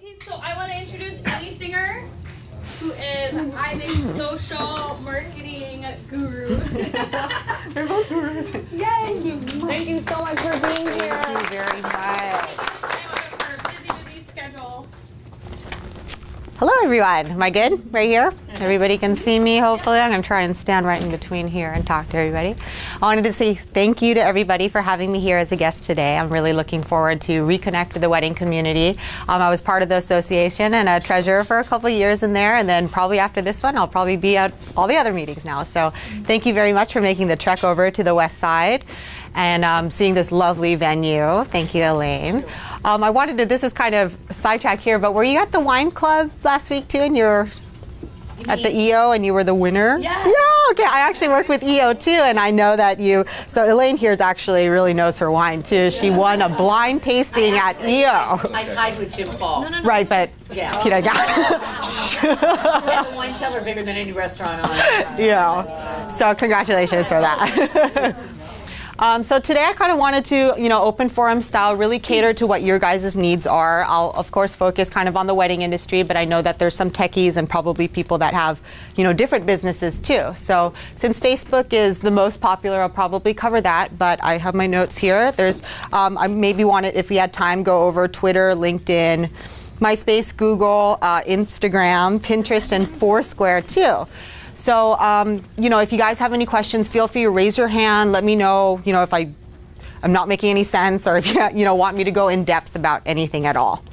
Okay, so I want to introduce Aimee Singer, who is, I think, social marketing guru. They're both gurus. Yay! Thank you so much for being here. Thank you very much. I know her busy schedule. Hello, everyone. Am I good? Right here? Everybody can see me, hopefully. I'm going to try and stand right in between here and talk to everybody. I wanted to say thank you to everybody for having me here as a guest today. I'm really looking forward to reconnect with the wedding community. I was part of the association and a treasurer for a couple of years in there, and then probably after this one, I'll probably be at all the other meetings now. So thank you very much for making the trek over to the west side and seeing this lovely venue. Thank you, Elaine. I wanted to, this is kind of a sidetrack here, but were you at the wine club last week too, and you're at the EO and you were the winner? Yeah. Yeah, okay. I actually work with EO too, and I know that you, so Elaine here actually really knows her wine too. She won a blind tasting at EO. I tied with Jim Paul. No. Right, but Yeah. you know, That's a wine cellar bigger than any restaurant on yeah. So congratulations for that. So today I kind of wanted to, open forum style, really cater to what your guys' needs are. I'll, of course, focus kind of on the wedding industry, but I know that there's some techies and probably people that have, different businesses too. So since Facebook is the most popular, I'll probably cover that, but I have my notes here. There's, I maybe want to, if we had time, go over Twitter, LinkedIn, MySpace, Google, Instagram, Pinterest, and Foursquare too. So, if you guys have any questions, feel free to raise your hand. Let me know, if I'm not making any sense or if you, want me to go in depth about anything at all.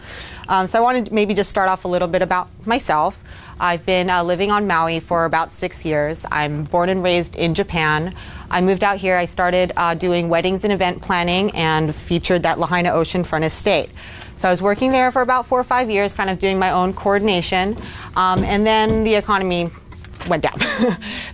So I wanted to maybe just start off a little bit about myself. I've been living on Maui for about 6 years. I'm born and raised in Japan. I moved out here. I started doing weddings and event planning and featured that Lahaina oceanfront estate. So I was working there for about 4 or 5 years, kind of doing my own coordination. And then the economy went down.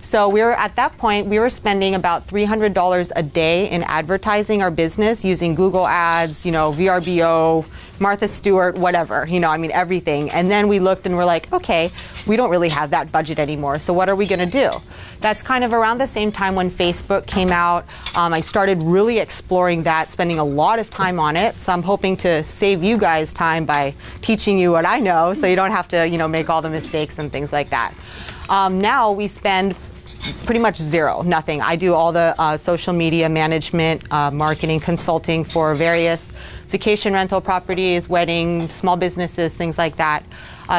So at that point, we were spending about $300 a day in advertising our business using Google Ads, VRBO, Martha Stewart, whatever, everything. And then we looked and we're like, okay, we don't really have that budget anymore. So what are we going to do? That's kind of around the same time when Facebook came out. I started really exploring that, spending a lot of time on it. So I'm hoping to save you guys time by teaching you what I know so you don't have to, make all the mistakes and things like that. Now we spend pretty much zero, nothing. I do all the social media management, marketing, consulting for various vacation rental properties, wedding, small businesses, things like that,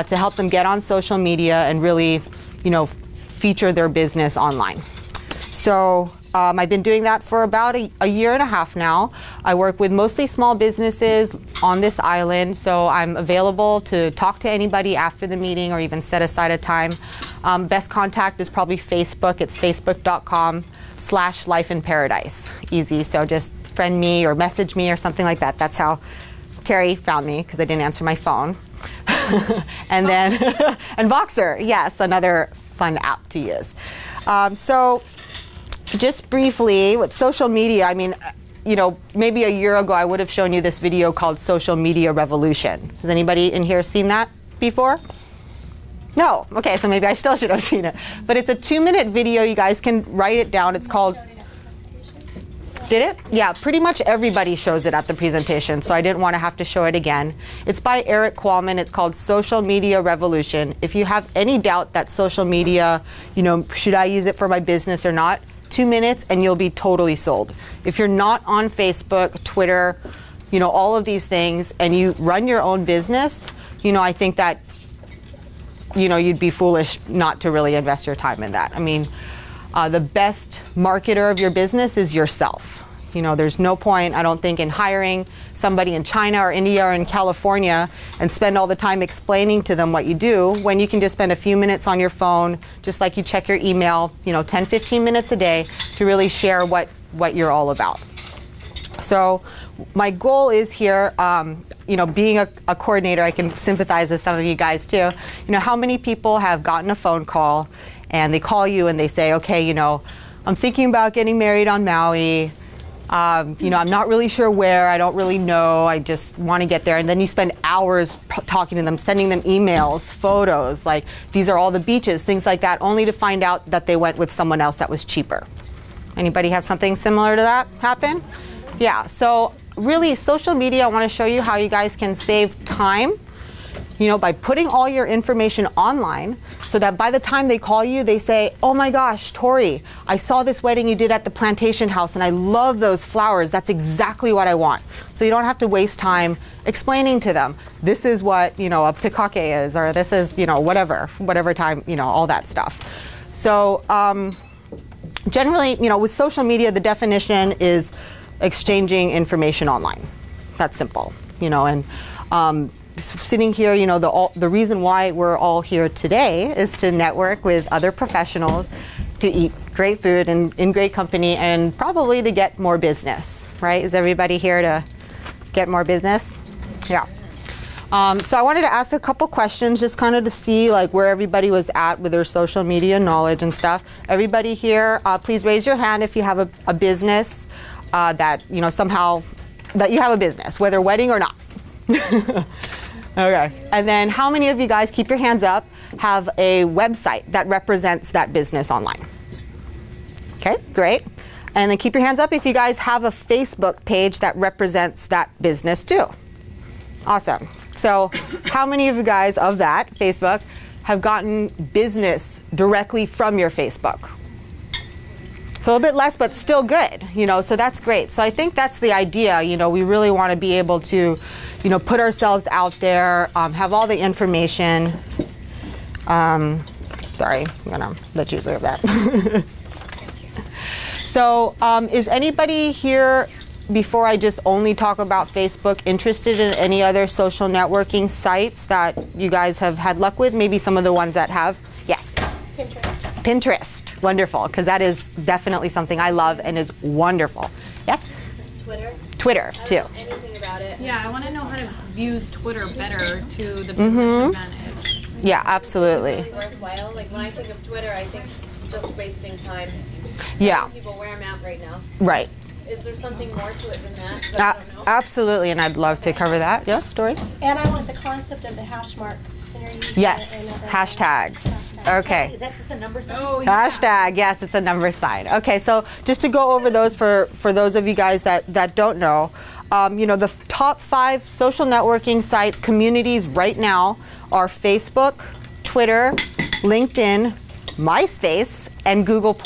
to help them get on social media and really, feature their business online. So I've been doing that for about a year and a half now. I work with mostly small businesses on this island, so I'm available to talk to anybody after the meeting or even set aside a time. Best contact is probably Facebook. It's facebook.com/lifeinparadise. Easy, so just friend me or message me or something like that. That's how Terry found me because I didn't answer my phone. And then, and Voxer, yes, another fun app to use. So just briefly, with social media, maybe a year ago I would have shown you this video called Social Media Revolution. Has anybody in here seen that before? No? Okay, so maybe I still should have seen it. But it's a 2-minute video. You guys can write it down. It's called... Did it? Yeah, pretty much everybody shows it at the presentation, so I didn't want to have to show it again. It's by Eric Qualman. It's called Social Media Revolution. If you have any doubt that social media, should I use it for my business or not, 2 minutes and you'll be totally sold. If you're not on Facebook, Twitter, all of these things, and you run your own business, I think that, you'd be foolish not to really invest your time in that. The best marketer of your business is yourself. There's no point, I don't think, in hiring somebody in China or India or in California and spend all the time explaining to them what you do when you can just spend a few minutes on your phone, just like you check your email, 10, 15 minutes a day to really share what you're all about. So my goal is here, being a coordinator, I can sympathize with some of you guys too. How many people have gotten a phone call and they call you and they say, okay, I'm thinking about getting married on Maui. I'm not really sure where. I don't really know. I just want to get there. And then you spend hours talking to them, sending them emails, photos, like these are all the beaches, things like that, only to find out that they went with someone else that was cheaper. Anybody have something similar to that happen? Yeah, so really social media, I want to show you how you guys can save time by putting all your information online so that by the time they call you, they say, oh my gosh, Tori, I saw this wedding you did at the plantation house and I love those flowers. That's exactly what I want. So you don't have to waste time explaining to them, this is what, a pikake is, or this is, whatever time, all that stuff. So generally, with social media, the definition is exchanging information online. That's simple, and sitting here, the reason why we're all here today is to network with other professionals, to eat great food and in great company, and probably to get more business, right? Is everybody here to get more business? Yeah. So I wanted to ask a couple questions just kind of to see like where everybody was at with their social media knowledge and stuff. Everybody here, please raise your hand if you have a business that, somehow that you have a business, whether wedding or not. Okay. And then how many of you guys, keep your hands up, have a website that represents that business online? Okay, great. And then keep your hands up if you guys have a Facebook page that represents that business too. Awesome. So how many of you guys of that Facebook have gotten business directly from your Facebook? So a bit less, but still good, so that's great. So I think that's the idea, we really want to be able to, put ourselves out there, have all the information. Sorry, I'm going to let you observe that. So is anybody here, before I just only talk about Facebook, interested in any other social networking sites that you guys have had luck with? Maybe some of the ones that have? Yes. Pinterest. Wonderful, because that is definitely something I love and is wonderful. Yes? Twitter, too. I don't know anything about it. Yeah, I want to know how to use Twitter better to the business advantage. Yeah, absolutely. Really worthwhile. Like when I think of Twitter, I think just wasting time. Yeah. People where I'm at right now. Right. Is there something more to it than that? 'Cause I don't know. Absolutely, and I'd love to cover that. Yes, Story? And I want the concept of the hash mark. Yes, hashtags. Okay. Is that just a number sign? Oh, yeah. Hashtag, yes, it's a number sign. Okay, so just to go over those for those of you guys that don't know, the top 5 social networking sites, communities right now are Facebook, Twitter, LinkedIn, MySpace, and Google+.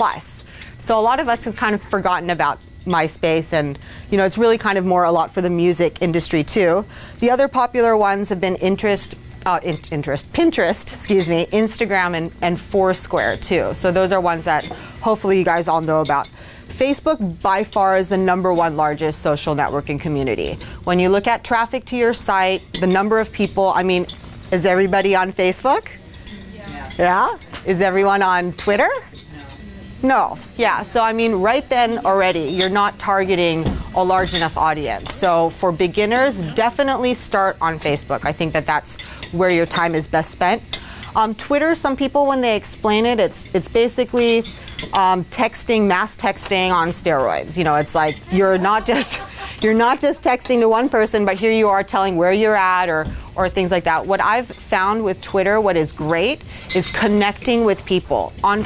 So a lot of us have kind of forgotten about MySpace, and it's really kind of more a lot for the music industry too. The other popular ones have been Pinterest, Instagram, and Foursquare too. So those are ones that hopefully you guys all know about. Facebook by far is the #1 largest social networking community. When you look at traffic to your site, the number of people, is everybody on Facebook? Yeah? Is everyone on Twitter? No. Yeah, so right then already, you're not targeting a large enough audience. So for beginners, definitely start on Facebook. I think that's where your time is best spent. Twitter, some people, when they explain it, it's basically texting, mass texting on steroids. It's like you're not just texting to one person, but here you are telling where you're at or things like that. What I've found with Twitter, what is great, is connecting with people. On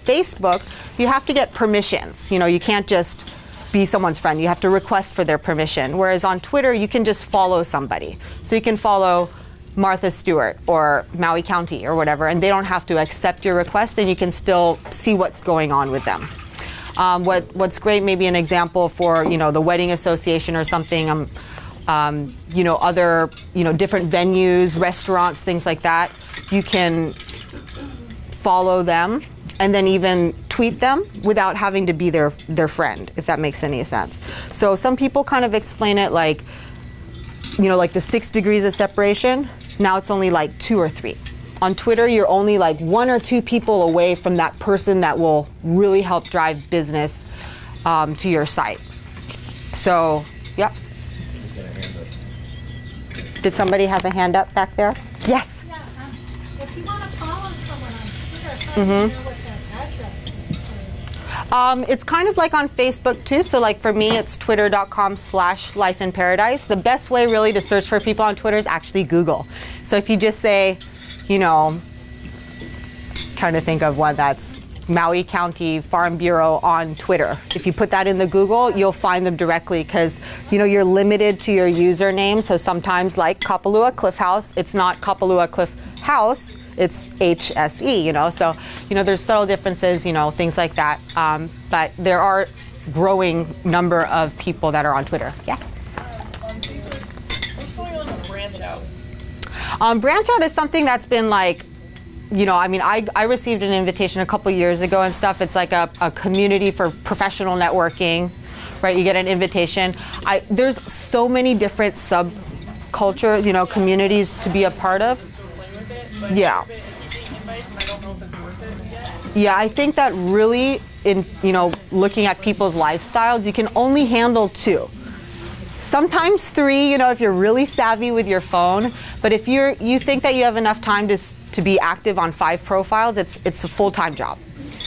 Facebook, you have to get permissions. You can't just be someone's friend. You have to request for their permission. Whereas on Twitter, you can just follow somebody. So you can follow Martha Stewart or Maui County or whatever, and they don't have to accept your request, and you can still see what's going on with them. What's great, maybe an example for the wedding association or something, other different venues, restaurants, things like that. You can follow them and then even tweet them without having to be their friend, if that makes any sense. So some people kind of explain it like, like the 6 degrees of separation. Now it's only like 2 or 3. On Twitter, you're only like 1 or 2 people away from that person that will really help drive business to your site. So, yep. Did somebody have a hand up back there? Yes. Yeah, if you want to follow someone on Twitter, how do you know what that address is? It's kind of like on Facebook too. So like for me, it's twitter.com/lifeinparadise. The best way really to search for people on Twitter is actually Google. So if you just say, trying to think of one that's Maui County Farm Bureau on Twitter. If you put that in the Google, you'll find them directly because, you know, you're limited to your username. So sometimes like Kapalua Cliff House, it's not Kapalua Cliff House, it's HSE, you know. So, you know, there's subtle differences, you know, things like that. But there are growing number of people that are on Twitter. Yes? What's going on with Branch Out? Branch Out is something that's been like, you know, I mean, I received an invitation a couple years ago and stuff. It's like a community for professional networking, right? You get an invitation. There's so many different subcultures, you know, communities to be a part of. Yeah. Yeah, I think that really, in, you know, looking at people's lifestyles, you can only handle 2. Sometimes 3, you know, if you're really savvy with your phone. But if you think that you have enough time to be active on 5 profiles, it's a full-time job.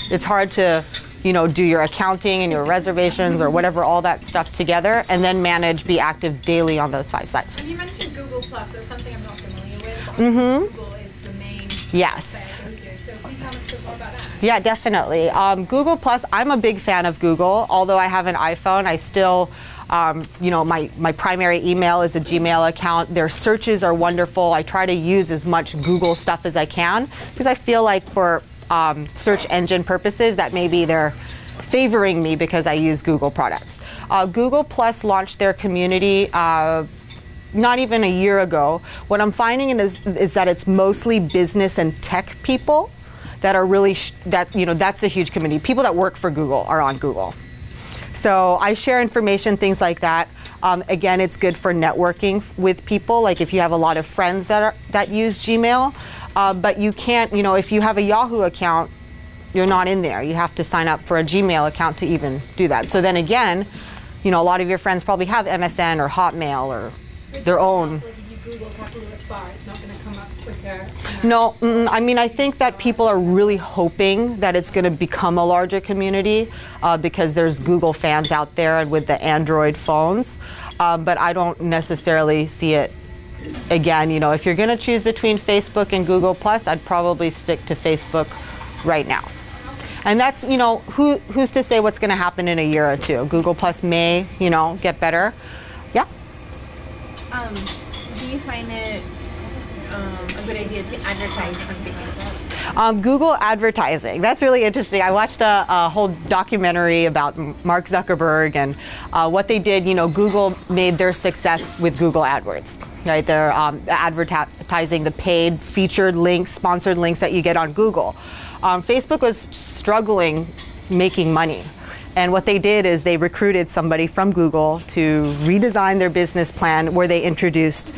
It's hard to, you know, do your accounting and your reservations or whatever, all that stuff together, and then be active daily on those 5 sites. And you mentioned Google Plus. That's something I'm not familiar with. Mm-hmm. Google is the main Yes. site I go to. So can you tell me a bit more about that? Yeah, definitely. Google Plus, I'm a big fan of Google. Although I have an iPhone, I still, you know, my primary email is a Gmail account. Their searches are wonderful. I try to use as much Google stuff as I can because I feel like for search engine purposes that maybe they're favoring me because I use Google products. Google Plus launched their community not even a year ago. What I'm finding is that it's mostly business and tech people that are really, you know, that's a huge community. People that work for Google are on Google. So I share information, things like that. Again, it's good for networking with people. Like if you have a lot of friends that use Gmail, but you can't, you know, if you have a Yahoo account, you're not in there. You have to sign up for a Gmail account to even do that. So then again, you know, a lot of your friends probably have MSN or Hotmail or their own. Like if you Google Kapalua Spa, it's not going to come up quicker. No, I mean, I think that people are really hoping that it's going to become a larger community because there's Google fans out there with the Android phones, but I don't necessarily see it. Again, you know, if you're going to choose between Facebook and Google Plus, I'd probably stick to Facebook right now. And that's, you know, who's to say what's going to happen in a year or 2? Google Plus may, you know, get better. Yeah. Do you find it a good idea to advertise on Facebook? Google advertising. That's really interesting. I watched a whole documentary about Mark Zuckerberg and what they did. You know, Google made their success with Google AdWords. Right, they're advertising the paid featured links, sponsored links that you get on Google. Facebook was struggling making money. And what they did is they recruited somebody from Google to redesign their business plan where they introduced,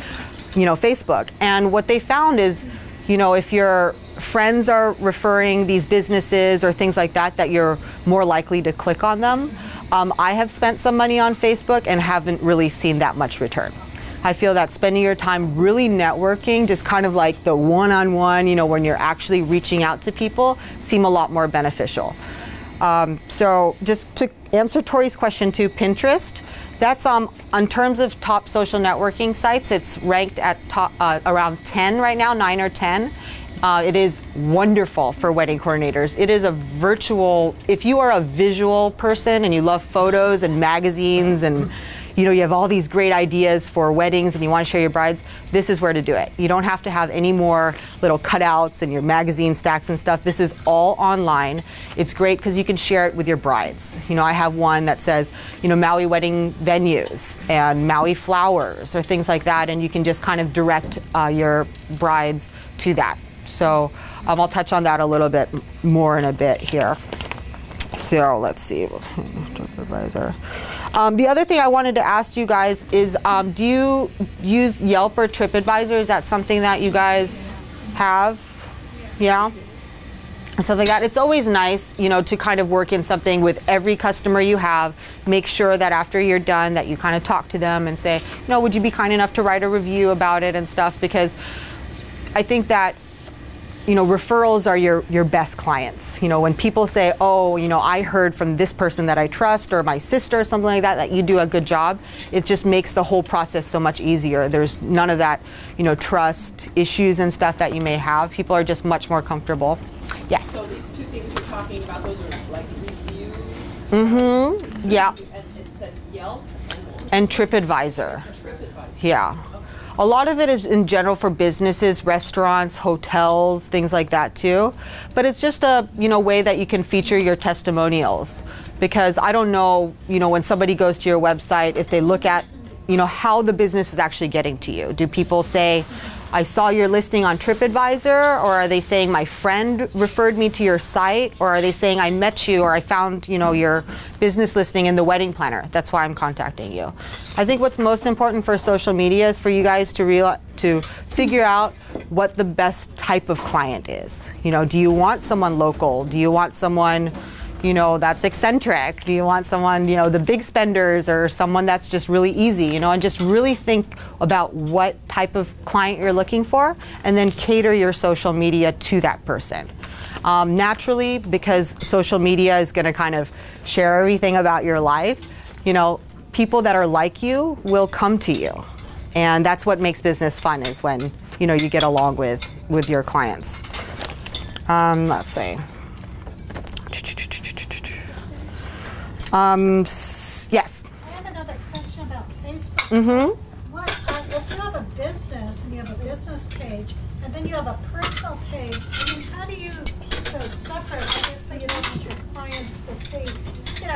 you know, Facebook. And what they found is, you know, if your friends are referring these businesses or things like that, that you're more likely to click on them. I have spent some money on Facebook and haven't really seen that much return. I feel that spending your time really networking, just kind of like the one-on-one, you know, when you're actually reaching out to people, seem a lot more beneficial. So just to answer Tori's question too, Pinterest, that's in terms of top social networking sites, it's ranked at top, around 10 right now, 9 or 10. It is wonderful for wedding coordinators. It is a virtual, if you are a visual person and you love photos and magazines and you know, you have all these great ideas for weddings and you want to show your brides, this is where to do it. You don't have to have any more little cutouts and your magazine stacks and stuff. This is all online. It's great because you can share it with your brides. You know, I have one that says, you know, Maui wedding venues and Maui flowers or things like that, and you can just kind of direct your brides to that. So I'll touch on that a little bit more in a bit here. So let's see. The other thing I wanted to ask you guys is, do you use Yelp or TripAdvisor? Is that something that you guys have? Yeah? And stuff like that. It's always nice, you know, to kind of work in something with every customer you have. Make sure that after you're done that you kind of talk to them and say, you know, would you be kind enough to write a review about it and stuff? Because I think that, you know, referrals are your best clients. You know, when people say, oh, you know, I heard from this person that I trust or my sister or something like that, that you do a good job, it just makes the whole process so much easier. There's none of that, you know, trust issues and stuff that you may have. People are just much more comfortable. Yes? So these 2 things you're talking about those are like reviews. Mm-hmm. Yeah. And it said Yelp And TripAdvisor. TripAdvisor. Yeah. A lot of it is in general for businesses, restaurants, hotels, things like that too. But it's just a, way that you can feature your testimonials. Because I don't know, when somebody goes to your website, if they look at, how the business is actually getting to you. Do people say, I saw your listing on TripAdvisor, or are they saying my friend referred me to your site, or are they saying I met you or I found, your business listing in the wedding planner? That's why I'm contacting you. I think what's most important for social media is for you guys to figure out what the best type of client is. Do you want someone local? Do you want someone that's eccentric? Do you want someone, the big spenders, or someone that's just really easy, and just really think about what type of client you're looking for, and then cater your social media to that person. Naturally, because social media is going to kind of share everything about your life, people that are like you will come to you. And that's what makes business fun, is when, you get along with your clients. Let's see. Yes. I have another question about Facebook. Mm-hmm. If you have a business and you have a business page, and then you have a personal page, how do you keep those separate? Obviously, you don't want your clients to see,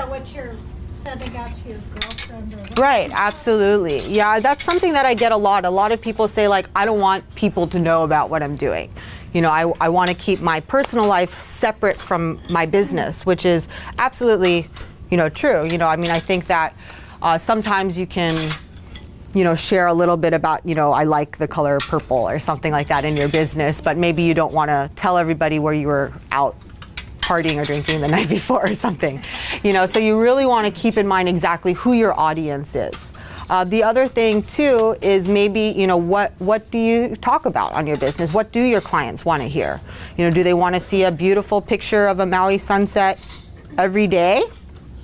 what you're sending out to your girlfriend or whatever. Right, absolutely. Yeah, that's something that I get a lot. A lot of people say, I don't want people to know about what I'm doing. I want to keep my personal life separate from my business, which is absolutely true. I think that sometimes you can, share a little bit about, I like the color purple or something like that in your business, but maybe you don't want to tell everybody where you were out partying or drinking the night before or something. So you really want to keep in mind exactly who your audience is. The other thing too is maybe, what do you talk about on your business? What do your clients want to hear? Do they want to see a beautiful picture of a Maui sunset every day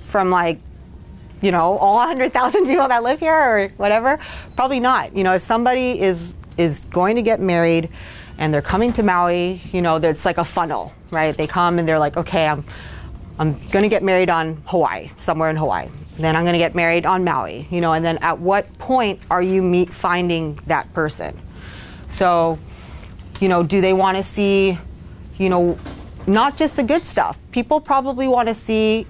from all 100,000 people that live here or whatever? Probably not. If somebody is going to get married and they're coming to Maui, it's like a funnel, right? They come and they're like, okay, I'm going to get married on Hawaii, somewhere in Hawaii. Then I'm going to get married on Maui, and then at what point are you finding that person? So, do they want to see, not just the good stuff. People probably want to see,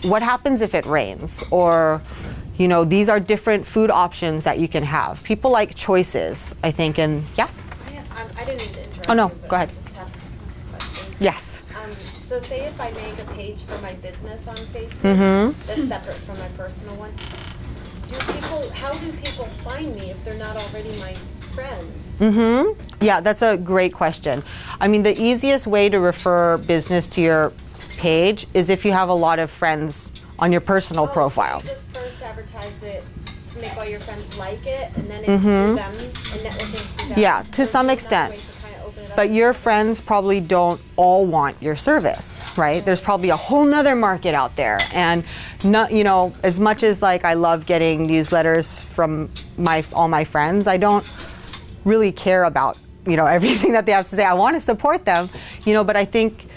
what happens if it rains, or, these are different food options that you can have. People like choices, I think, and yeah? I didn't mean to interrupt. Oh, no, you, but go ahead. I just have a question. Yes. So say if I make a page for my business on Facebook that's separate from my personal one, how do people find me if they're not already my friends? Yeah, that's a great question. The easiest way to refer business to your page is if you have a lot of friends on your personal profile. So you just first advertise it to make all your friends like it, and then it's through them and networking through them. Yeah, to some extent. But your friends probably don't all want your service, right? There's probably a whole nother market out there. And not, as much as I love getting newsletters from all my friends, I don't really care about, everything that they have to say. I want to support them, but I think,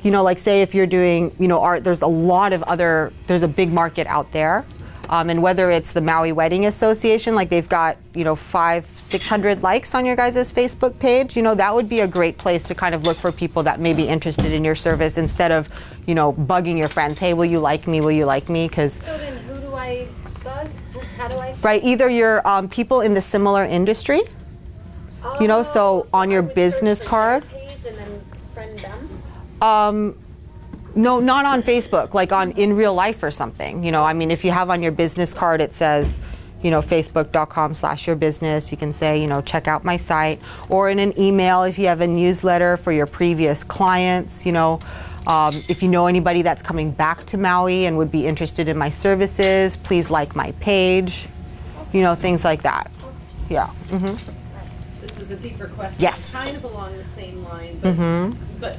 say if you're doing, art, there's a big market out there. And whether it's the Maui Wedding Association, they've got, 500-600 likes on your guys' Facebook page, that would be a great place to kind of look for people that may be interested in your service instead of, bugging your friends. Hey, will you like me? Will you like me? So then who do I bug? How do I? Right, either your people in the similar industry, so on your business card. Page and then friend them? No, not on Facebook, in real life or something. If you have on your business card, it says, facebook.com/yourbusiness. You can say, check out my site. Or in an email, if you have a newsletter for your previous clients, if you know anybody that's coming back to Maui and would be interested in my services, please like my page. Things like that. Yeah. This is a deeper question. Yes. Kind of along the same line, but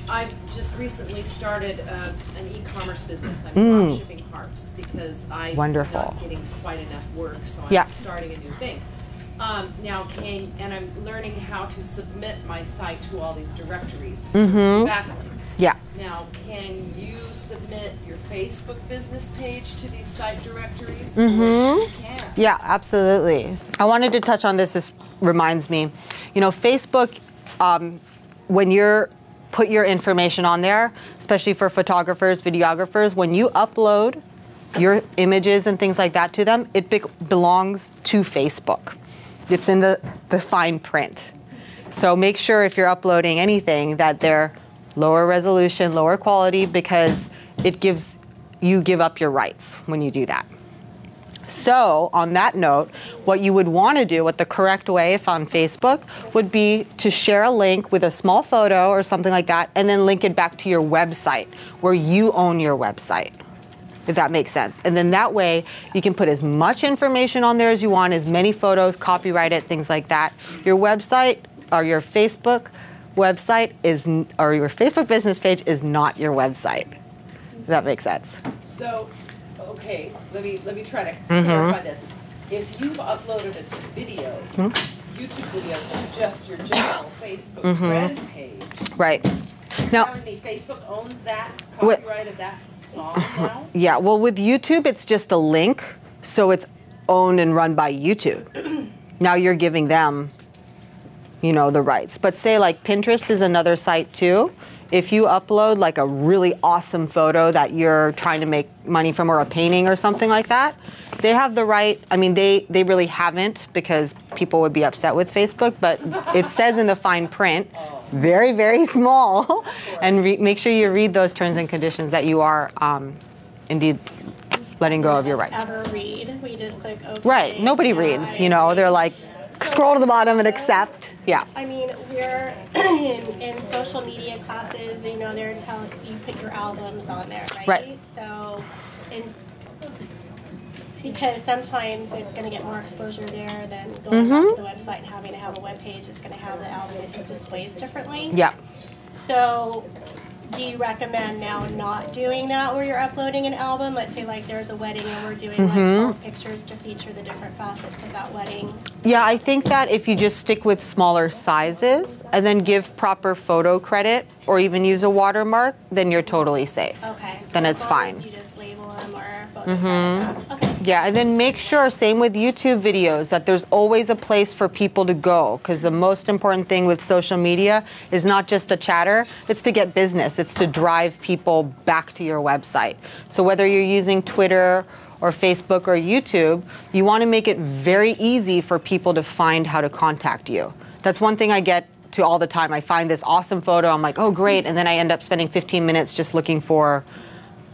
I've just recently started an e-commerce business. I'm drop shipping harps because I'm not getting quite enough work, so I'm starting a new thing. Now and I'm learning how to submit my site to all these directories, Mm-hmm. backlinks. Yeah. Now, can you submit your Facebook business page to these site directories? Mm-hmm. You can. Yeah, absolutely. I wanted to touch on this. This reminds me, Facebook, when you're put your information on there, especially for photographers, videographers, when you upload your images and things like that to them, it belongs to Facebook. It's in the fine print. So make sure if you're uploading anything that they're lower resolution, lower quality, because you give up your rights when you do that. So on that note, what you would want to do, what the correct way if on Facebook would be to share a link with a small photo or something like that, and then link it back to your website where you own your website, if that makes sense. And then that way you can put as much information on there as you want, as many photos, copyright it, things like that. Your website or your Facebook website or your Facebook business page is not your website. If that makes sense. So, okay, let me try to clarify this. If you've uploaded a video, YouTube video to just your general Facebook friend page, Right. you're Now, telling me Facebook owns that copyright of that song now? yeah, well, with YouTube, it's just a link, so it's owned and run by YouTube. Now you're giving them, the rights. But say like Pinterest is another site too. If you upload like a really awesome photo that you're trying to make money from, or a painting or something like that, they have the right. I mean, they really haven't, because people would be upset with Facebook, but it says in the fine print, very, very small, and make sure you read those terms and conditions that you are indeed letting go of your rights. Ever read? We just click OK. Right. Nobody reads. They're like, scroll to the bottom and accept. Yeah. I mean, we're in social media classes. They're telling you put your albums on there, right? Right. So, because sometimes it's going to get more exposure there than going back to the website and having to have a web page that's going to have the album. It just displays differently. Yeah. So, do you recommend now not doing that where you're uploading an album? Let's say like there's a wedding and we're doing like 12 pictures to feature the different facets of that wedding. Yeah, I think that if you just stick with smaller sizes and then give proper photo credit or even use a watermark, then you're totally safe. Okay. Then so it's as long fine. as you just label them or photo credit them. Okay. Yeah, and then make sure, same with YouTube videos, that there's always a place for people to go, because the most important thing with social media is not just the chatter, it's to get business. It's to drive people back to your website. So whether you're using Twitter or Facebook or YouTube, you want to make it very easy for people to find how to contact you. That's one thing I get to all the time. I find this awesome photo, I'm like, oh great, and then I end up spending 15 minutes just looking for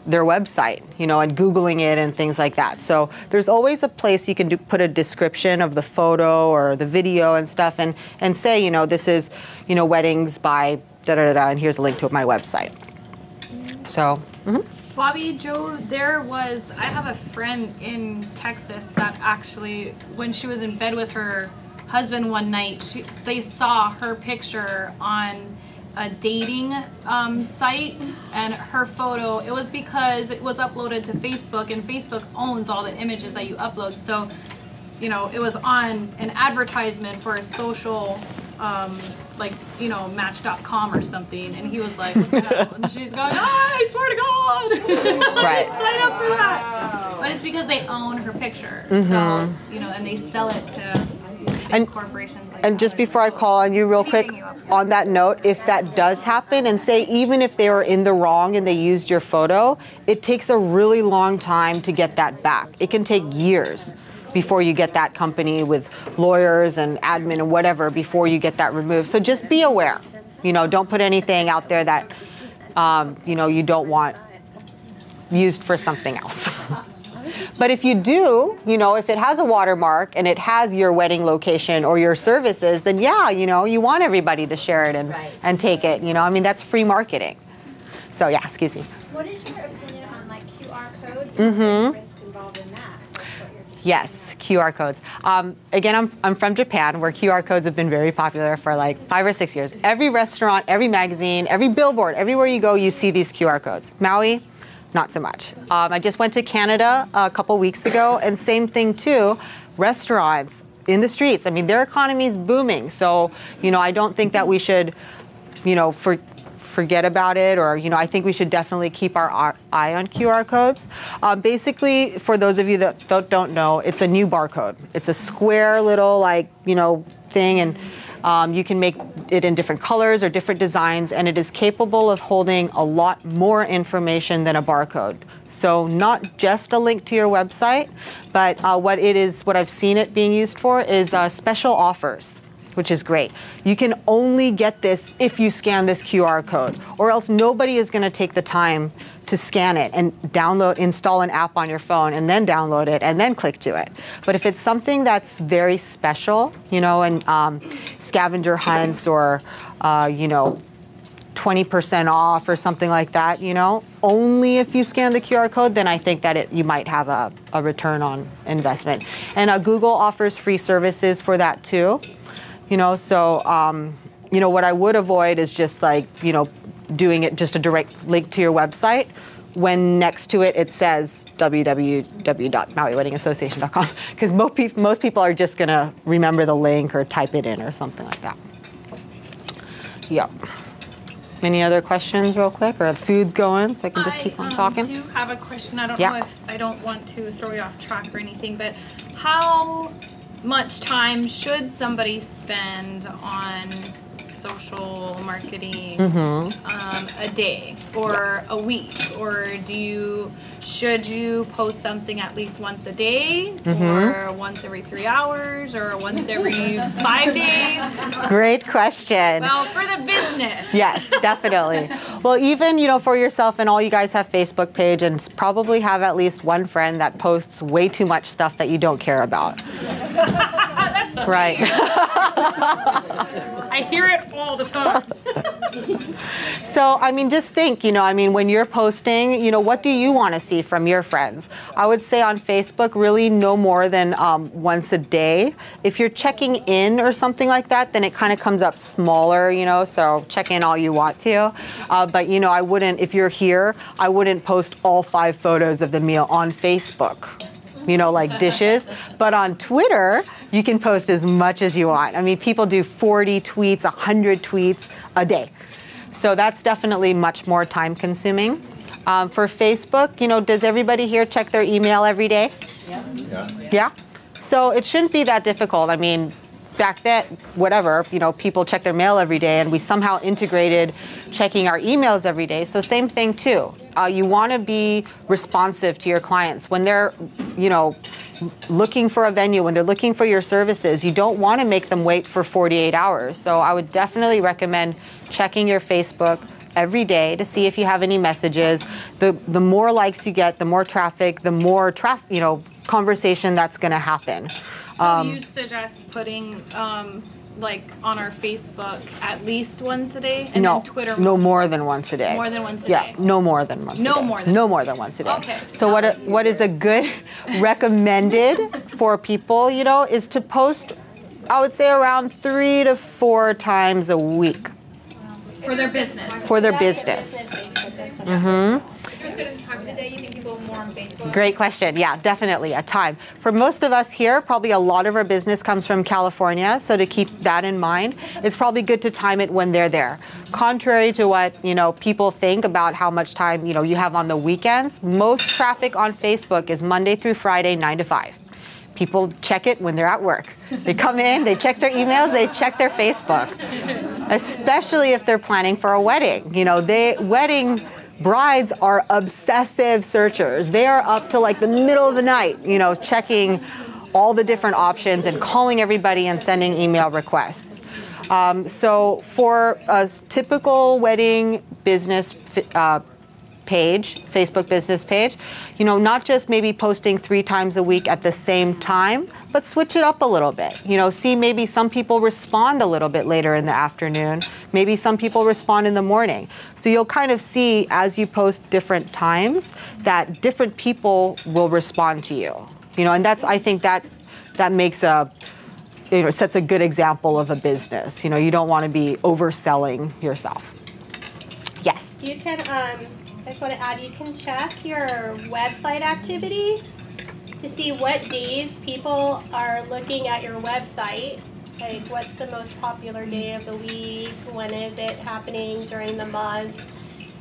their website, and Googling it and things like that. So there's always a place you can put a description of the photo or the video and stuff, and say, this is, weddings by da-da-da-da, and here's a link to my website. So, Bobby, Joe, I have a friend in Texas that actually, when she was in bed with her husband one night, they saw her picture on a dating site, and her photo, it was because it was uploaded to Facebook, and Facebook owns all the images that you upload. So, it was on an advertisement for a social, Match.com or something, and he was like, what the hell? And she's going, I swear to God. Right. Sign up for that. But it's because they own her picture. So, and they sell it to big corporations. And just before I call on you real quick, on that note, if that does happen, and say even if they were in the wrong and they used your photo, it takes a really long time to get that back. It can take years before you get that company with lawyers and admin and whatever before you get that removed. So just be aware. Don't put anything out there that, you don't want used for something else. But if you do, if it has a watermark and it has your wedding location or your services, then you want everybody to share it and take it. That's free marketing. So yeah, excuse me. What is your opinion on QR codes and the risk involved in that? Yes, QR codes. Again, I'm from Japan, where QR codes have been very popular for like 5 or 6 years. Every restaurant, every magazine, every billboard, everywhere you go, you see these QR codes. Maui, not so much. I just went to Canada a couple weeks ago, and same thing too. Restaurants, in the streets. I mean, their economy is booming. So, I don't think that we should, forget about it, or I think we should definitely keep our eye on QR codes. Basically, for those of you that don't know, it's a new barcode. It's a square little thing, and you can make it in different colors or different designs, and it is capable of holding a lot more information than a barcode. So not just a link to your website, but what I've seen it being used for is special offers, which is great. You can only get this if you scan this QR code, or else nobody is going to take the time to scan it and install an app on your phone and then download it and then click to it. But if it's something that's very special, and scavenger hunts or, 20% off or something like that, only if you scan the QR code, then I think that you might have a return on investment. And Google offers free services for that too. So, what I would avoid is just doing it just a direct link to your website when next to it says www.mauiweddingassociation.com, because most people are just going to remember the link or type it in or something like that. Yep. Any other questions real quick, or food's going so I can just keep on talking? I do have a question. I don't know if I don't want to throw you off track or anything, but how much time should somebody spend on social marketing a day or a week, or should you post something at least once a day, or once every 3 hours, or once every 5 days? Great question. Well, for the business. Yes, definitely. Well, even, for yourself, and all you guys have Facebook page and probably have at least one friend that posts way too much stuff that you don't care about. Right. I hear it all the time. So, just think, when you're posting, what do you want to see from your friends? I would say on Facebook, really no more than once a day. If you're checking in or something like that, then it kind of comes up smaller, so check in all you want to. But, I wouldn't, if you're here, I wouldn't post all 5 photos of the meal on Facebook. Like dishes. But on Twitter, you can post as much as you want. People do 40 tweets, 100 tweets a day. So that's definitely much more time consuming. For Facebook, does everybody here check their email every day? Yeah? So it shouldn't be that difficult. Back then, people check their mail every day, and we somehow integrated checking our emails every day. So same thing too. You want to be responsive to your clients when they're, looking for a venue, when they're looking for your services. You don't want to make them wait for 48 hours. So I would definitely recommend checking your Facebook every day to see if you have any messages. The more likes you get, the more traffic, the more conversation that's going to happen. So you suggest putting on our Facebook at least once a day, and then Twitter? No more than once a day. More than once a day. Yeah, no more than once a day. No more than once a day. Okay. So what is a good recommended for people, is to post, I would say, around 3 to 4 times a week. For their business. For their business. Is there a certain time of the day you think people are more on Facebook? Great question. Yeah, definitely a time. For most of us here, probably a lot of our business comes from California, so to keep that in mind, it's probably good to time it when they're there. Contrary to what, people think about how much time, you have on the weekends, most traffic on Facebook is Monday through Friday, 9 to 5. People check it when they're at work. They come in, they check their emails, they check their Facebook, especially if they're planning for a wedding. Wedding brides are obsessive searchers. They are up to the middle of the night, checking all the different options and calling everybody and sending email requests. So for a typical wedding business page, Facebook business page, not just maybe posting 3 times a week at the same time, but switch it up a little bit. See, maybe some people respond a little bit later in the afternoon. Maybe some people respond in the morning. So you'll kind of see as you post different times that different people will respond to you. And I think that makes sets a good example of a business. You don't want to be overselling yourself. Yes. You can, I just want to add, you can check your website activity to see what days people are looking at your website. Like, what's the most popular day of the week? When is it happening during the month?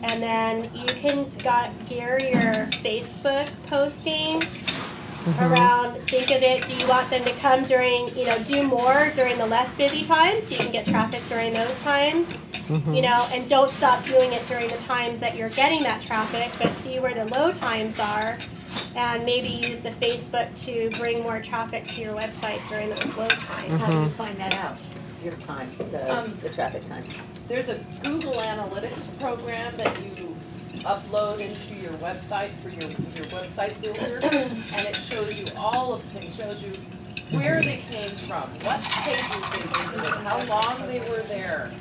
And then you can gear your Facebook posting around, think of it, do you want them to come during, do more during the less busy times so you can get traffic during those times? And don't stop doing it during the times that you're getting that traffic, but see where the low times are and maybe use the Facebook to bring more traffic to your website during those low times. How do you find that out? Your times, the traffic time. There's a Google Analytics program that you upload into your website for your website builder, and it shows you all of the things. Shows you where they came from, what pages they visited, how long they were there.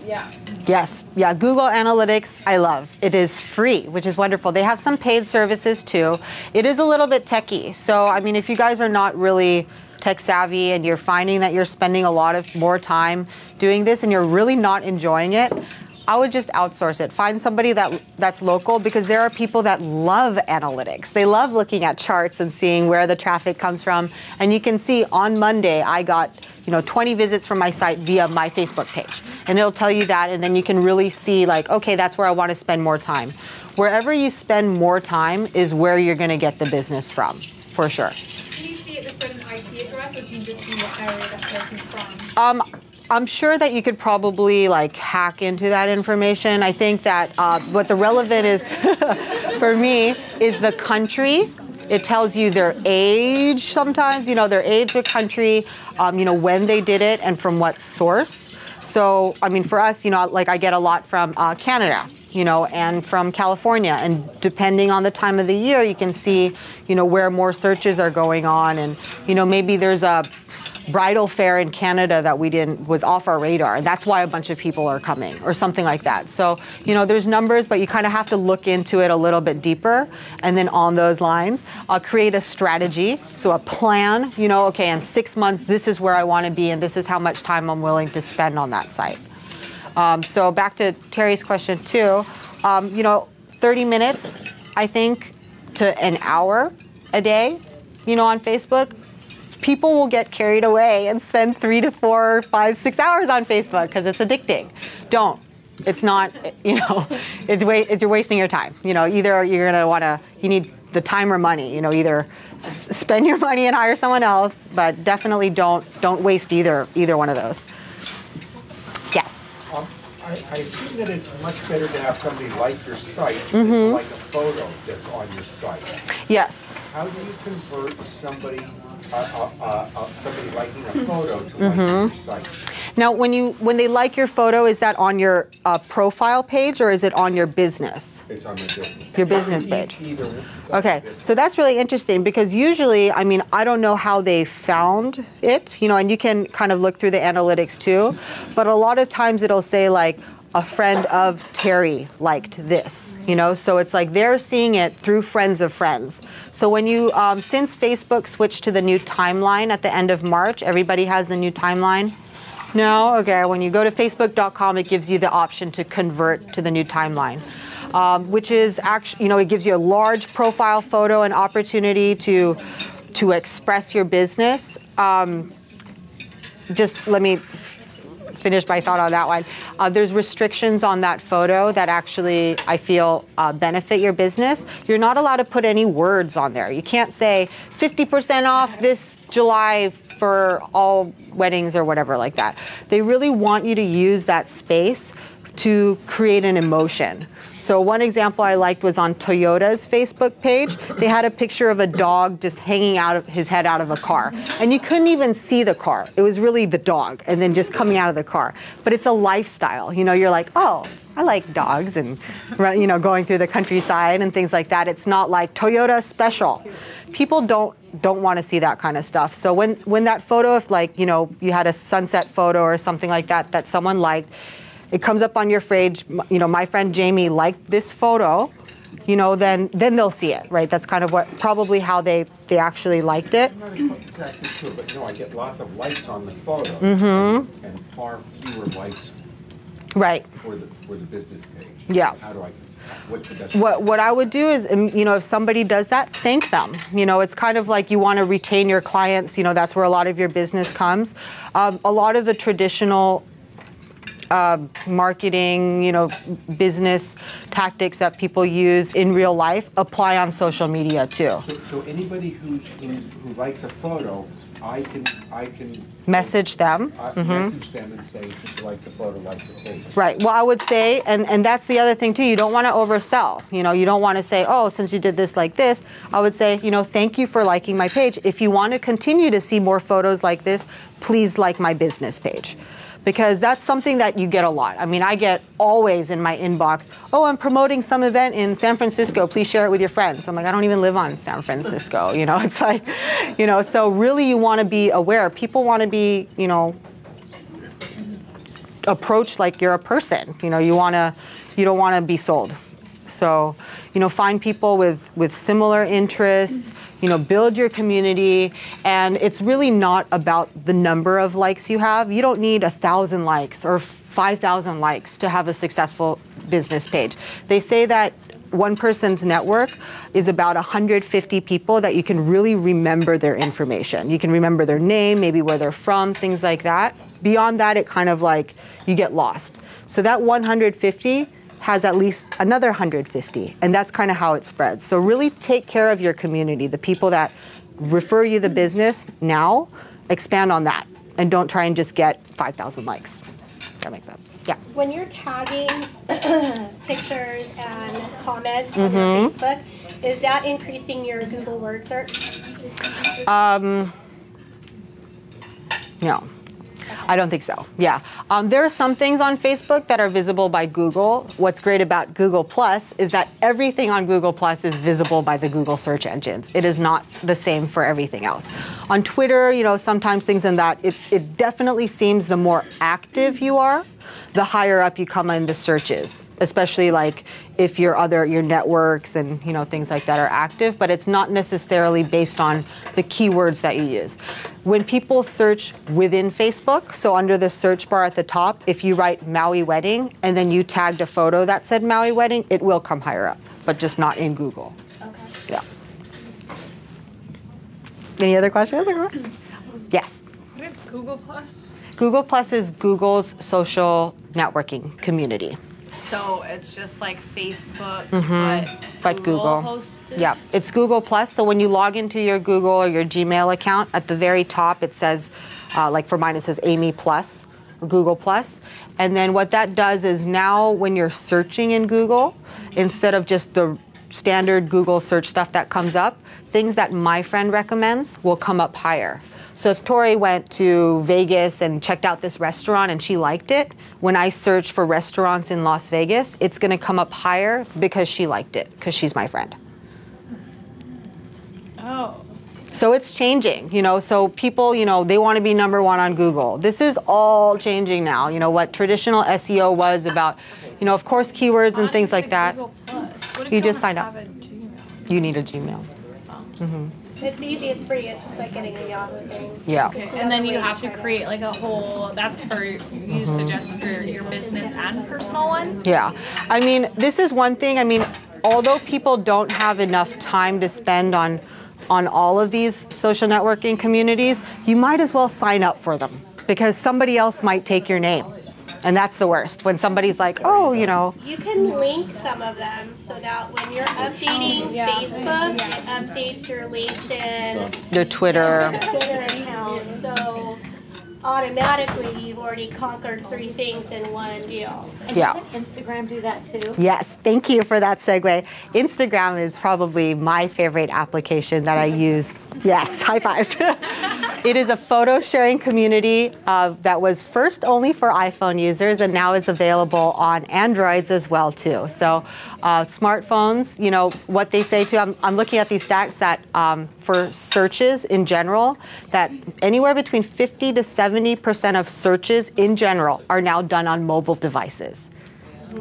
Yeah. Yes. Yeah. Google Analytics, I love. It is free, which is wonderful. They have some paid services too. It is a little bit techy. So, I mean, if you guys are not really tech savvy and you're finding that you're spending a lot of more time doing this and you're really not enjoying it, I would just outsource it. Find somebody that's local, because there are people that love analytics. They love looking at charts and seeing where the traffic comes from. And you can see on Monday, I got 20 visits from my site via my Facebook page. And it'll tell you that, and then you can really see like, okay, that's where I want to spend more time. Wherever you spend more time is where you're going to get the business from, for sure. Can you see it a certain IP address, or can you just see what area that person's from? I'm sure that you could probably like hack into that information. I think that what the relevant is for me is the country. It tells you their age sometimes, their age, their country, when they did it and from what source. So, I mean, for us, like I get a lot from Canada, and from California. And depending on the time of the year, you can see, where more searches are going on. And, maybe there's a bridal fair in Canada that was off our radar, and that's why a bunch of people are coming, or something like that. So, there's numbers, but you kind of have to look into it a little bit deeper, and then on those lines, create a strategy, so a plan, okay, in 6 months, this is where I want to be, and this is how much time I'm willing to spend on that site. So back to Terry's question too, 30 minutes, I think, to an hour a day, on Facebook. People will get carried away and spend 3 to 4, 5, 6 hours on Facebook because it's addicting. Don't. It's not, you're wasting your time. Either you're going to you need the time or money. Either spend your money and hire someone else, but definitely don't waste either one of those. Yeah. I assume that it's much better to have somebody like your site than to like a photo that's on your site. Yes. How do you convert somebody liking a photo to liking your site? Now, when they like your photo, is that on your profile page or is it on your business? It's on my business. Your business page. Either. Okay, so that's really interesting because usually, I mean, I don't know how they found it, and you can kind of look through the analytics too, but a lot of times it'll say like, a friend of Terry liked this, so it's like they're seeing it through friends of friends. So when you, since Facebook switched to the new timeline at the end of March, everybody has the new timeline. No? Okay, when you go to facebook.com, it gives you the option to convert to the new timeline, which is actually, it gives you a large profile photo and opportunity to express your business. Just let me finish my thought on that one. There's restrictions on that photo that actually, I feel, benefit your business. You're not allowed to put any words on there. You can't say 50% off this July for all weddings or whatever like that. They really want you to use that space to create an emotion. So one example I liked was on Toyota's Facebook page. They had a picture of a dog just hanging out of his head out of a car. And you couldn't even see the car. It was really the dog and then just coming out of the car. But it's a lifestyle. You're like, oh, I like dogs and, going through the countryside and things like that. It's not like Toyota special. People don't want to see that kind of stuff. So when that photo, if you had a sunset photo or something like that someone liked, it comes up on your page, my friend Jamie liked this photo, then they'll see it, right? That's kind of probably how they actually liked it. I'm not exactly sure, but I get lots of likes on the photo and far fewer likes right. for the business page. Yeah. How do I What's the best? What I would do is, if somebody does that, thank them. It's kind of like you want to retain your clients. That's where a lot of your business comes. A lot of the traditional marketing, business tactics that people use in real life apply on social media too. So anybody who likes a photo, I can message them. Message them and say, since you like the photo, like the page. Right. Well, I would say, and that's the other thing too, you don't want to oversell. You don't want to say, oh, since you did this like this, I would say, thank you for liking my page. If you want to continue to see more photos like this, please like my business page. Because that's something that you get a lot. I get always in my inbox, oh, I'm promoting some event in San Francisco. Please share it with your friends. I'm like, I don't even live on San Francisco. It's like, so really you want to be aware. People want to be, approached like you're a person. You don't want to be sold. So, find people with similar interests, build your community, and it's really not about the number of likes you have. You don't need 1,000 likes or 5,000 likes to have a successful business page. They say that one person's network is about 150 people that you can really remember their information. You can remember their name, maybe where they're from, things like that. Beyond that, it kind of like you get lost. So that 150 has at least another 150, and that's kind of how it spreads. So really take care of your community, the people that refer you the business now, expand on that, and don't try and just get 5,000 likes. That makes sense. Yeah. When you're tagging pictures and comments on your Facebook, is that increasing your Google word search? No. I don't think so. Yeah. There are some things on Facebook that are visible by Google. What's great about Google Plus is that everything on Google Plus is visible by the Google search engines. It is not the same for everything else. On Twitter, sometimes things in that, it definitely seems the more active you are, the higher up you come in the searches, especially like if your networks and things like that are active, but it's not necessarily based on the keywords that you use. When people search within Facebook, so under the search bar at the top, if you write Maui wedding and then you tagged a photo that said Maui wedding, it will come higher up, but just not in Google. Okay. Yeah. Any other questions? Yes. What is Google Plus? Google Plus is Google's social networking community. So it's just like Facebook, but Google. Hosted? Yeah, it's Google Plus. So when you log into your Google or your Gmail account, at the very top it says, like for mine it says Aimee Plus, or Google Plus. And then what that does is now when you're searching in Google, instead of just the standard Google search stuff that comes up, things that my friend recommends will come up higher. So if Tori went to Vegas and checked out this restaurant and she liked it, when I search for restaurants in Las Vegas, it's going to come up higher because she liked it, because she's my friend. Oh. So it's changing, so people, they want to be number one on Google. This is all changing now. What traditional SEO was about, of course, keywords and things like that. You just signed up. You need a Gmail. It's easy, it's free, it's just like getting a Yahoo thing. Yeah. Okay. And then you have to create like a whole, that's for, you suggest for your business and personal one? Yeah. This is one thing, although people don't have enough time to spend on all of these social networking communities, you might as well sign up for them because somebody else might take your name. And that's the worst, when somebody's like, oh, You can link some of them so that when you're updating Facebook, it updates your LinkedIn, your Twitter account. So automatically you've already conquered 3 things in one deal. Yeah. Doesn't Instagram do that too? Yes, thank you for that segue. Instagram is probably my favorite application that I use. Yes, high fives. It is a photo sharing community that was first only for iPhone users and now is available on Androids as well too. So smartphones, what they say too, I'm looking at these stats that for searches in general, that anywhere between 50 to 70% of searches in general are now done on mobile devices.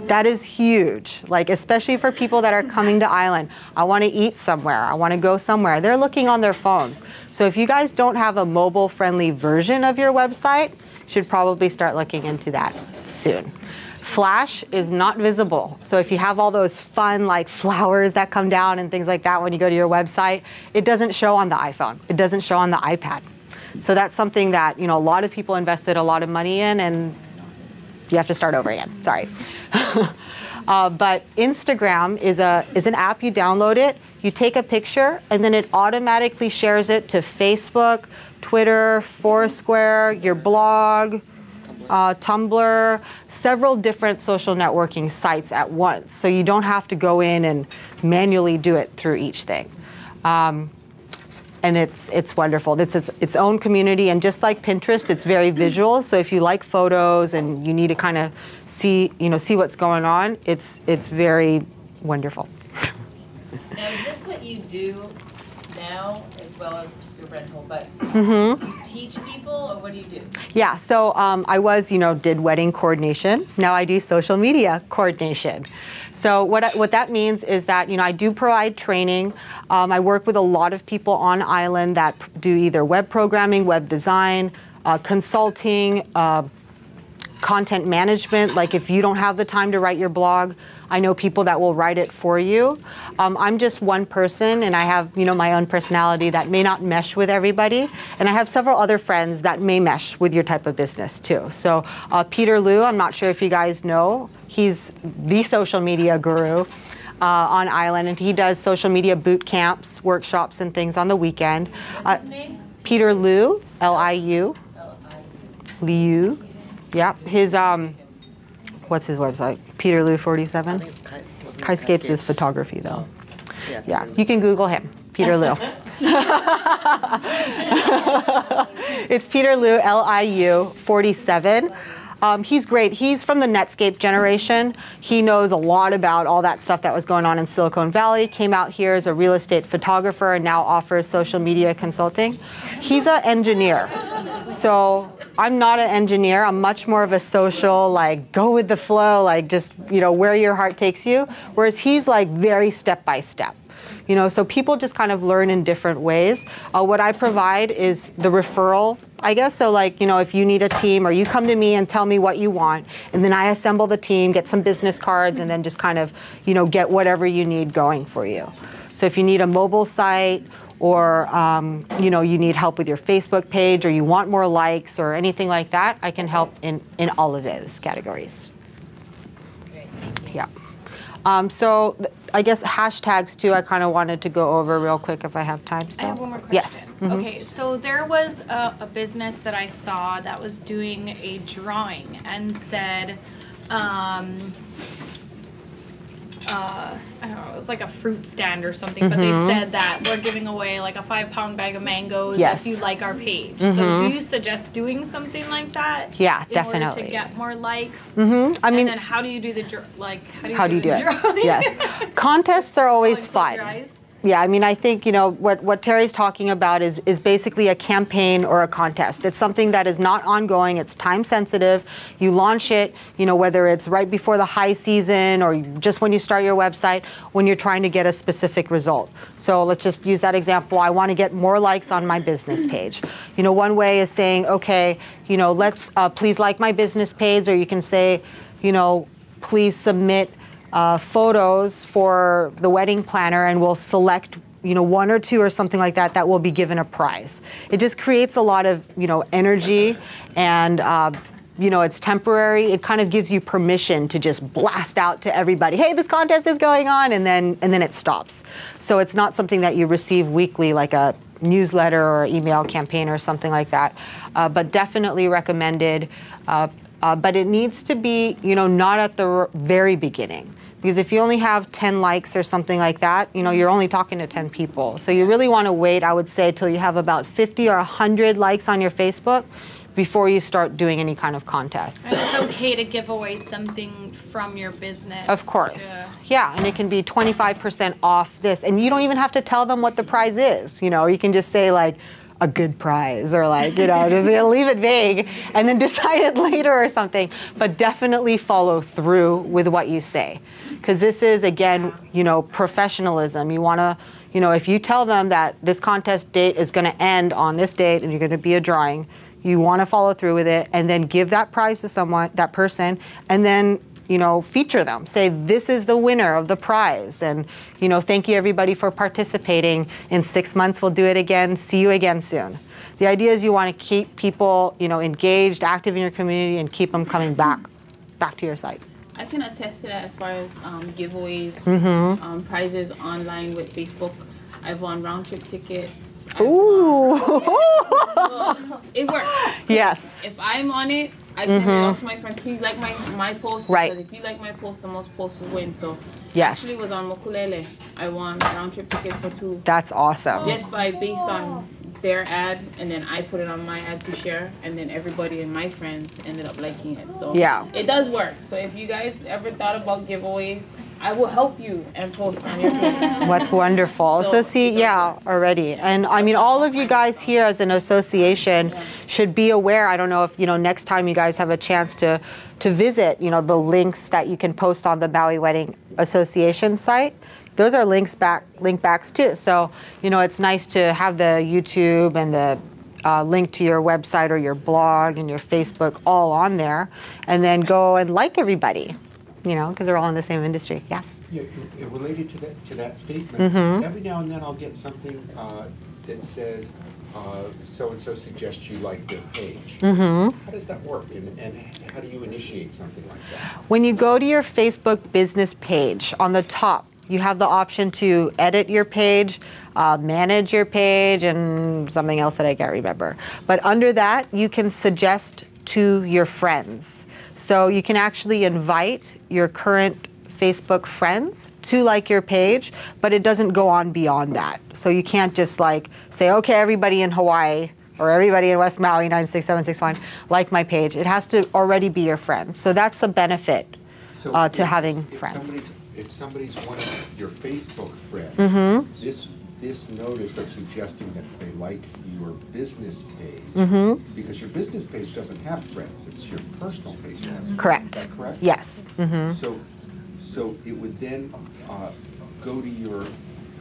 That is huge, especially for people that are coming to Island. I want to eat somewhere. I want to go somewhere. They're looking on their phones. So if you guys don't have a mobile-friendly version of your website, you should probably start looking into that soon. Flash is not visible. So if you have all those fun like flowers that come down and things like that when you go to your website, it doesn't show on the iPhone. It doesn't show on the iPad. So that's something that, a lot of people invested a lot of money in, and you have to start over again. Sorry. But Instagram is an app. You download it, you take a picture, and then it automatically shares it to Facebook, Twitter, Foursquare, your blog, Tumblr, several different social networking sites at once. So you don't have to go in and manually do it through each thing. And it's wonderful. It's its own community, and just like Pinterest, it's very visual. So if you like photos and you need to kind of see what's going on, it's very wonderful. Now, is this what you do now as well as your rental? But Mm-hmm. you teach people, or what do you do? Yeah, so I did wedding coordination. Now I do social media coordination. So what that means is that, I do provide training. I work with a lot of people on island that do either web programming, web design, consulting, content management. Like if you don't have the time to write your blog, I know people that will write it for you. I'm just one person, and I have, my own personality that may not mesh with everybody. And I have several other friends that may mesh with your type of business too. So Peter Liu, I'm not sure if you guys know, he's the social media guru on island, and he does social media boot camps, workshops, and things on the weekend. What's his name? Peter Liu, Liu. Liu. Yeah, his what's his website? Peter Liu 47. Skyscapes is photography though. Yeah, you can Google him, Peter Liu. It's Peter Liu, Liu 47. He's great. He's from the Netscape generation. He knows a lot about all that stuff that was going on in Silicon Valley. Came out here as a real estate photographer and now offers social media consulting. He's an engineer. So I'm not an engineer. I'm much more of a social, like go with the flow, like just, where your heart takes you. Whereas he's like very step by step. So people just kind of learn in different ways. What I provide is the referral, I guess. So like, if you need a team or you come to me and tell me what you want, and then I assemble the team, get some business cards, and then just kind of, get whatever you need going for you. So if you need a mobile site, or you need help with your Facebook page, or you want more likes or anything like that, I can help in all of those categories. Yeah. So I guess hashtags too, I kind of wanted to go over real quick if I have time still. I have one more question. Yes. Mm-hmm. Okay, so there was a business that I saw that was doing a drawing and said, I don't know, it was like a fruit stand or something, but they said that we're giving away like a 5-pound bag of mangoes if you like our page. So do you suggest doing something like that? Yeah, in definitely. order to get more likes? I mean, and then how do you do the how do you do it? Drawing? Yes, contests are always Close fun. your eyes. Yeah, I mean, I think, what Terry's talking about is basically a campaign or a contest. It's something that is not ongoing. It's time sensitive. You launch it, whether it's right before the high season or just when you start your website, when you're trying to get a specific result. So let's just use that example. I want to get more likes on my business page. One way is saying, okay, let's please like my business page, or you can say, please submit photos for the wedding planner, and we'll select, one or two or something like that that will be given a prize. It just creates a lot of, energy, and, it's temporary. It kind of gives you permission to just blast out to everybody, hey, this contest is going on, and then it stops. So it's not something that you receive weekly like a newsletter or email campaign or something like that, but definitely recommended. But it needs to be, not at the very beginning. Because if you only have 10 likes or something like that, you're only talking to 10 people. So you really want to wait, I would say, till you have about 50 or 100 likes on your Facebook before you start doing any kind of contest. And it's okay to give away something from your business. Of course. Yeah, and it can be 25% off this. And you don't even have to tell them what the prize is. You can just say like, a good prize, or like, just leave it vague and then decide it later or something. But definitely follow through with what you say. Because this is, again, professionalism. You want to, if you tell them that this contest date is going to end on this date and you're going to be a drawing, you want to follow through with it and then give that prize to that person, and then feature them. Say, this is the winner of the prize. And, thank you everybody for participating. In 6 months, we'll do it again. See you again soon. The idea is you want to keep people, engaged, active in your community, and keep them coming back to your site. I can attest to that as far as giveaways, prizes online with Facebook. I've won round trip tickets. Ooh. It works. Yes. If I'm on it, I send it out to my friends. Please like my post. Right. Because if you like my post, the most posts will win. So yes. Actually it was on Mokulele. I won round trip tickets for 2. That's awesome. Just based on their ad, and then I put it on my ad to share, and then everybody and my friends ended up liking it. So yeah, it does work. So if you guys ever thought about giveaways, I will help you and post on your page. That's wonderful. So see, yeah, already. And I mean, all of you guys here as an association should be aware. I don't know if, next time you guys have a chance to visit, the links that you can post on the Maui Wedding Association site. Those are link backs too. So, it's nice to have the YouTube and the link to your website or your blog and your Facebook all on there, and then go and like everybody, because they're all in the same industry. Yes? Yeah, related to that statement, every now and then I'll get something that says, so-and-so suggests you like their page. How does that work, and how do you initiate something like that? When you go to your Facebook business page, on the top, you have the option to edit your page, manage your page, and something else that I can't remember. But under that, you can suggest to your friends. So you can actually invite your current Facebook friends to like your page, but it doesn't go on beyond that. So you can't just say, okay, everybody in Hawaii or everybody in West Maui 96761 like my page. It has to already be your friend. So that's a benefit to having friends. If somebody's one of your Facebook friends, this notice of suggesting that they like your business page, because your business page doesn't have friends, it's your personal page. Correct. Is that correct? Yes. So it would then go to your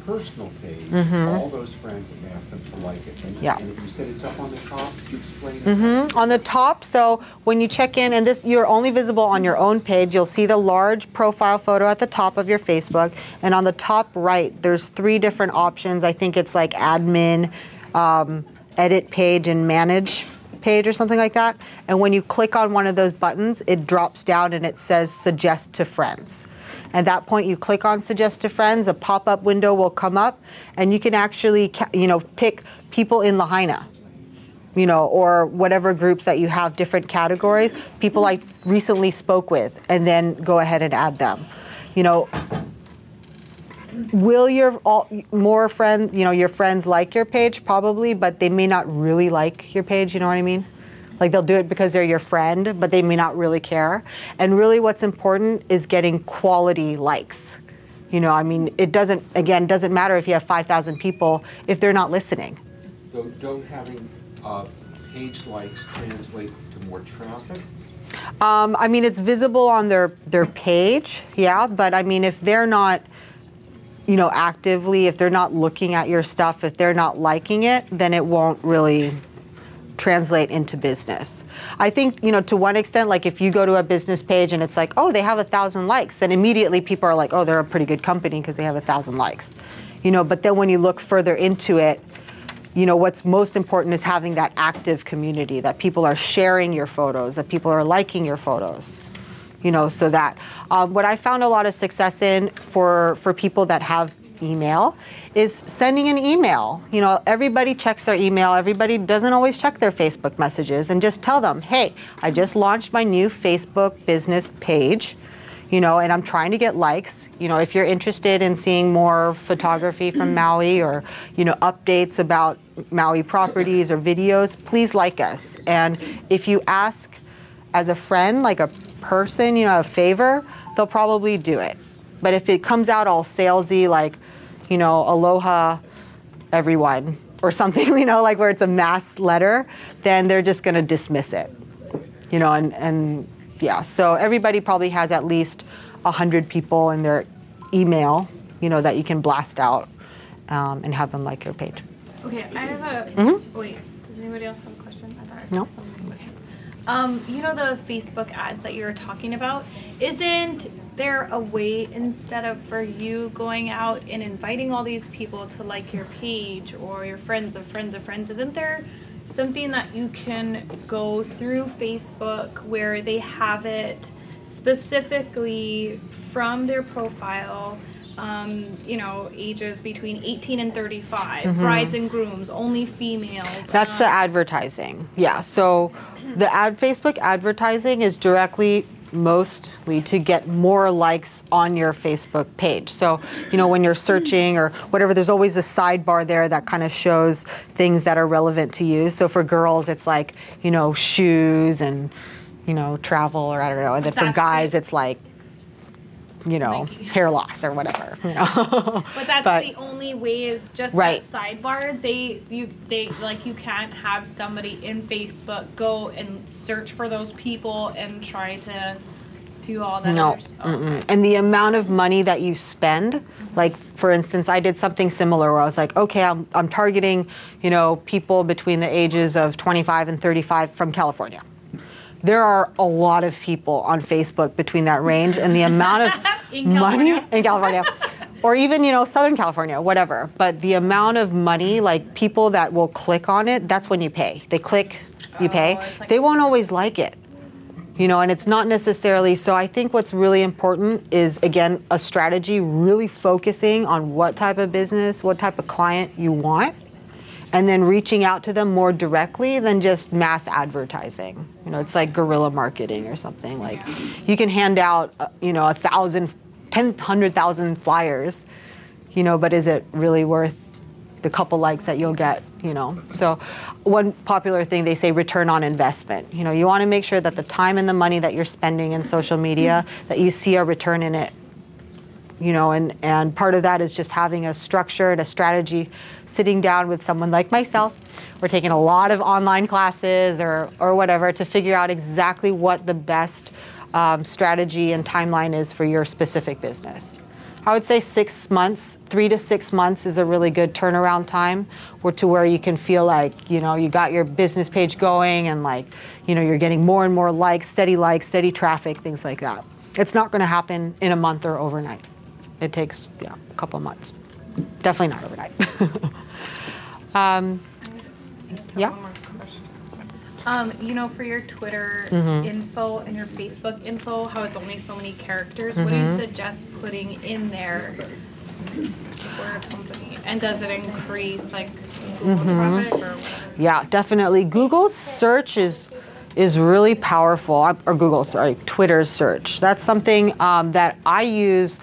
personal page, all those friends, and ask them to like it. And you said it's up on the top. Could you explain this? On the top, so when you check in, and you're only visible on your own page, you'll see the large profile photo at the top of your Facebook, and on the top right, there's 3 different options. I think it's like admin, edit page, and manage page or something like that. And when you click on one of those buttons, it drops down and it says suggest to friends. At that point, you click on Suggest to Friends, a pop-up window will come up, and you can actually, pick people in Lahaina, or whatever groups that you have, different categories, people I recently spoke with, and then go ahead and add them. Will your more friends, your friends like your page? Probably, but they may not really like your page, you know what I mean? Like they'll do it because they're your friend, but they may not really care. And really what's important is getting quality likes. It doesn't matter if you have 5,000 people if they're not listening. Don't having page likes translate to more traffic? It's visible on their page, yeah, but if they're not, actively, if they're not looking at your stuff, if they're not liking it, then it won't really translate into business. I think, to one extent, like if you go to a business page and it's like, oh, they have 1,000 likes, then immediately people are like, oh, they're a pretty good company because they have 1,000 likes. But then when you look further into it, what's most important is having that active community, that people are sharing your photos, that people are liking your photos. So that what I found a lot of success in for people that have email is sending an email. Everybody checks their email. Everybody doesn't always check their Facebook messages, and just tell them, hey, I just launched my new Facebook business page, and I'm trying to get likes. If you're interested in seeing more photography from Maui or, updates about Maui properties or videos, please like us. And if you ask as a friend, like a person, a favor, they'll probably do it. But if it comes out all salesy, like, aloha, everyone, or something, like where it's a mass letter, then they're just going to dismiss it, and yeah. So everybody probably has at least 100 people in their email, that you can blast out and have them like your page. Okay, I have a, wait, does anybody else have a question? I thought I saw something. Okay. You know the Facebook ads that you were talking about? Isn't there a way, instead of for you going out and inviting all these people to like your page or your friends of friends of friends, isn't there something that you can go through Facebook where they have it specifically from their profile, you know, ages between 18 and 35, brides and grooms, only females? That's the advertising. Yeah. So the Facebook advertising is directly mostly to get more likes on your Facebook page. So, you know, when you're searching or whatever, there's always a sidebar there that kind of shows things that are relevant to you. So for girls, it's like, you know, shoes and, you know, travel, or I don't know. And then for guys, it's like, you know, hair loss or whatever, you know. But that's the only way, is just right. that sidebar. They like, you can't have somebody in Facebook go and search for those people and try to do all that. No. And the amount of money that you spend, like for instance, I did something similar where I was like, okay, I'm targeting, you know, people between the ages of 25 and 35 from California. There are a lot of people on Facebook between that range, and the amount of money in California, or even, you know, Southern California, whatever. But the amount of money, like people that will click on it, that's when you pay. They click, you pay. Like, they won't always like it, you know, and it's not necessarily. So I think what's really important is, again, a strategy, really focusing on what type of business, what type of client you want, and then reaching out to them more directly than just mass advertising. You know, it's like guerrilla marketing or something. Like, you can hand out, you know, 100,000 flyers, you know, but is it really worth the couple likes that you'll get, you know? So one popular thing, they say return on investment. You know, you want to make sure that the time and the money that you're spending in social media, that you see a return in it. You know, and part of that is just having a structure and a strategy, sitting down with someone like myself. We're taking a lot of online classes or whatever to figure out exactly what the best strategy and timeline is for your specific business. I would say 6 months, 3 to 6 months is a really good turnaround time, or to where you can feel like, you know, you got your business page going and like, you know, you're getting more and more likes, steady traffic, things like that. It's not going to happen in a month or overnight. It takes, a couple of months. Definitely not overnight. You know, for your Twitter info and your Facebook info, how it's only so many characters, what do you suggest putting in there for a company? And does it increase like Google traffic or whatever? Yeah, definitely. Google's search is really powerful. Twitter's search. That's something that I use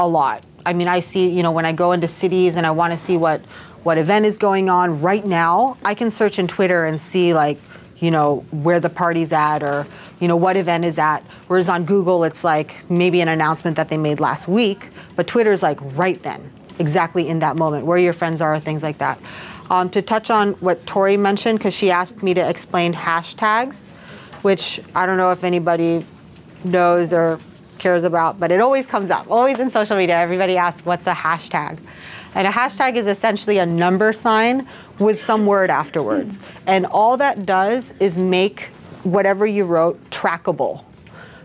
a lot. I mean, I see, you know, when I go into cities and I want to see what event is going on right now, I can search in Twitter and see, like, you know, where the party's at, or, you know, what event is at. Whereas on Google, it's like maybe an announcement that they made last week, but Twitter's like right then, exactly in that moment, where your friends are, things like that. To touch on what Tori mentioned, because she asked me to explain hashtags, which I don't know if anybody knows or cares about, but it always comes up. Always in social media, everybody asks, what's a hashtag? And a hashtag is essentially a number sign with some word afterwards. And all that does is make whatever you wrote trackable.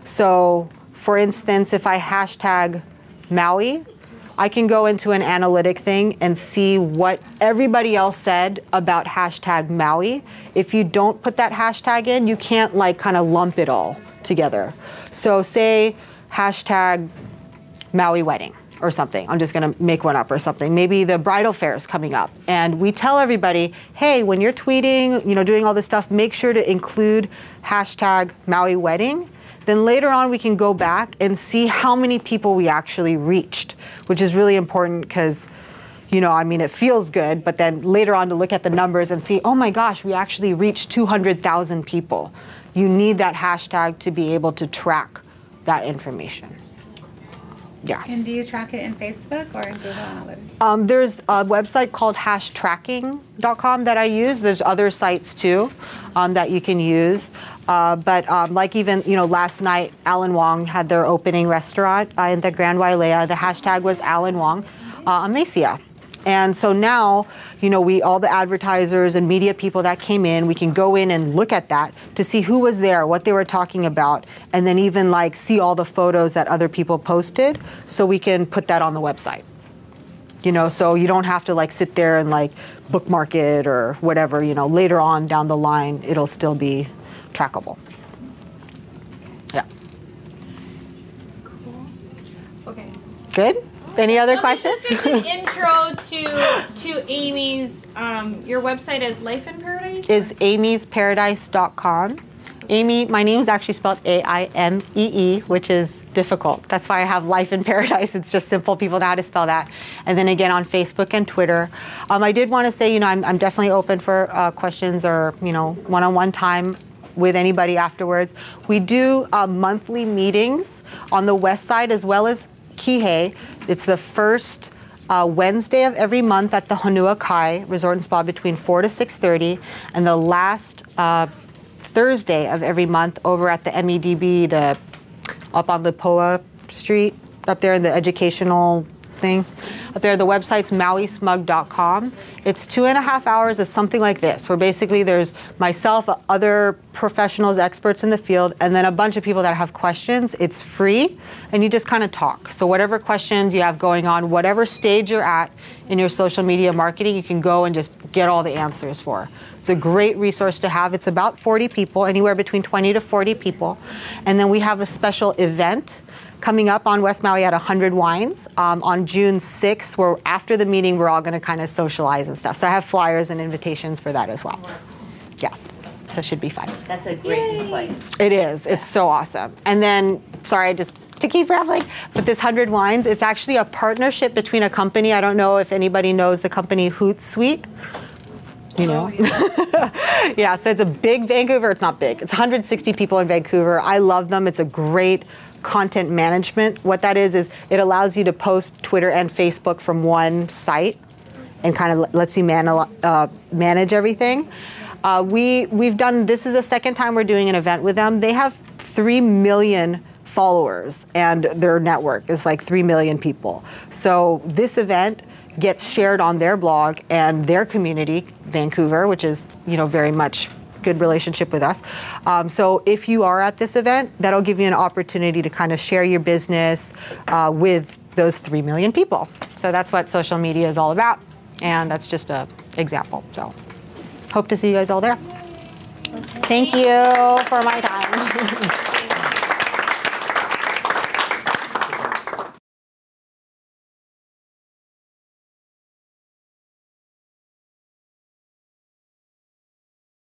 So, for instance, if I hashtag Maui, I can go into an analytic thing and see what everybody else said about hashtag Maui. If you don't put that hashtag in, you can't like kind of lump it all together. So say hashtag Maui wedding or something. I'm just going to make one up or something. Maybe the bridal fair is coming up, and we tell everybody, hey, when you're tweeting, you know, doing all this stuff, make sure to include hashtag Maui wedding. Then later on, we can go back and see how many people we actually reached, which is really important because, you know, I mean, it feels good, but then later on to look at the numbers and see, oh my gosh, we actually reached 200,000 people. You need that hashtag to be able to track that information. Yes. And do you track it in Facebook or in Google Analytics? There's a website called hashtracking.com that I use. There's other sites too that you can use. But like even, you know, last night, Alan Wong had their opening restaurant in the Grand Wailea. The hashtag was Alan Wong Amacia. And so now, all the advertisers and media people that came in, we can go in and look at that to see who was there, what they were talking about, and then even like see all the photos that other people posted, so we can put that on the website. So you don't have to like sit there and like bookmark it or whatever, later on down the line, it'll still be trackable. Yeah. Cool. Okay. Good? Any other questions? This is just an intro to Aimee's, your website is Life in Paradise? Is aimeesparadise.com. Aimee, my name is actually spelled A-I-M-E-E, which is difficult. That's why I have Life in Paradise. It's just simple. People know how to spell that. And then again on Facebook and Twitter. I did want to say, I'm definitely open for questions or, one-on-one time with anybody afterwards. We do monthly meetings on the west side as well as Kihei. It's the first Wednesday of every month at the Honua Kai Resort and Spa between 4 to 6:30, and the last Thursday of every month over at the MEDB, up on Lipoa Street, up there in the educational thing. Up there, the website's mauismug.com. It's 2.5 hours of something like this, where basically there's myself, other professionals, experts in the field, and then a bunch of people that have questions. It's free, and you just kind of talk. So whatever questions you have going on, whatever stage you're at in your social media marketing, you can go and just get all the answers for. It's a great resource to have. It's about 40 people, anywhere between 20 to 40 people. And then we have a special event coming up on West Maui at 100 Wines on June 6th, where after the meeting, we're all going to kind of socialize and stuff. So I have flyers and invitations for that as well. Yes, so it should be fun. That's a great new place. It is. It's so awesome. And then, sorry, just to keep rambling, but this 100 Wines, it's actually a partnership between a company. I don't know if anybody knows the company Hootsuite. Yeah, so it's a big Vancouver. It's not big. It's 160 people in Vancouver. I love them. It's a great content management. What that is it allows you to post Twitter and Facebook from one site and kind of lets you manage everything. We've done, this is the second time we're doing an event with them. They have 3 million followers and their network is like 3 million people. So this event gets shared on their blog and their community, Vancouver, which is, very much good relationship with us. So if you are at this event, that'll give you an opportunity to kind of share your business with those 3 million people. So that's what social media is all about. And that's just an example. So hope to see you guys all there. Thank you for my time.